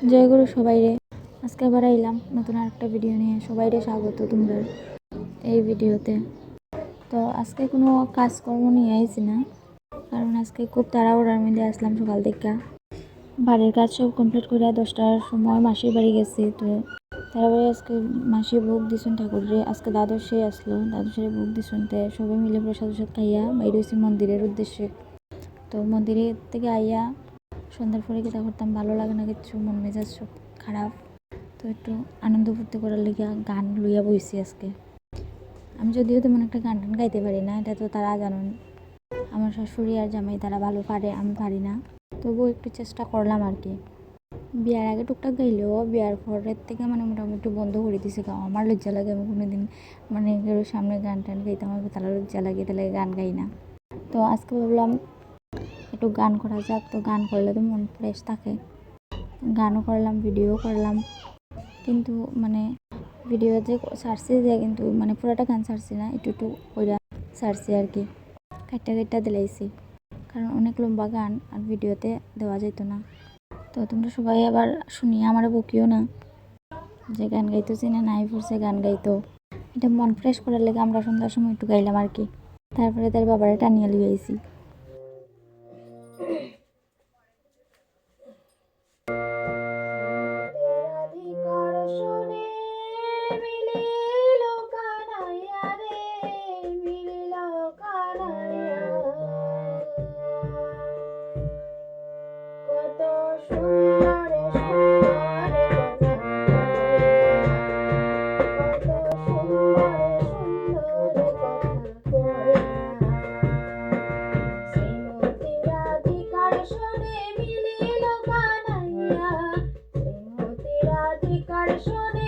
জয় গুরু সবাইরে। আজকে আবার আইলাম নতুন আরেকটা ভিডিও নিয়ে। সবাইরে স্বাগত তোমরা এই ভিডিওতে। তো আজকে কোনো কাজকর্ম নিয়ে আইছি না, কারণ আজকে খুব তাড়াহুড়ার মধ্যে আসলাম। সকাল থেকে বাড়ির কাজ সব কমপ্লিট করে 10টার সময় মাসির বাড়ি গেছি। তো তারপরে আজকে মাসি ভোগ দিছুন ঠাকুরে। আজকে দ্বাদশে আসলো, দ্বাদশের ভোগ দিছুন। তো সবাই মিলে প্রসাদ খাইয়া বাইরে হয়েছি মন্দিরের উদ্দেশ্যে। তো মন্দিরের থেকে আইয়া সন্ধ্যার পরে কী করতাম, ভালো লাগে না কিচ্ছু, মন মেজাজ সব খারাপ। তো একটু আনন্দ ফুর্তি করার লেগে গান লইয়া বইছি আজকে। আমি যদিও তেমন একটা গান টান গাইতে পারি না, এটা তো তারা জানেন। আমার শাশুড়ি আর জামাই তারা ভালো পারে, আমি পারি না। তবুও একটু চেষ্টা করলাম আর কি। বিয়ার আগে টুকটাক গাইলেও বিয়ার পরের থেকে মোটামুটি বন্ধ করে দিয়েছে গাও। আমার লজ্জা লাগে, আমি কোনোদিন কেউ সামনে গান টান গাইতে আমার তারা লজ্জা লাগে, তাহলে গান গাই না। তো আজকে ভাবলাম একটু গান করা যাক। তো গান করলে তো মন ফ্রেশ থাকে। গানও করলাম, ভিডিও করলাম, কিন্তু ভিডিও যে ছাড়ছি যে, কিন্তু পুরোটা গান ছাড়ছি না, একটু একটু ওইটা ছাড়ছি আর কি, কাটটা দিলাইছি। কারণ অনেক লম্বা গান আর ভিডিওতে দেওয়া যেত না। তো তোমরা সবাই আবার শুনিয়ে আমার বকিও না যে গান গাইতেছি না, নাই পড়ছে গান গাইতো। এটা মন ফ্রেশ করার লেগে আমরা সন্ধ্যার সময় একটু গাইলাম আর কি। তারপরে তার বাবারে টানিয়ে লিয়ে আইছি। শোনে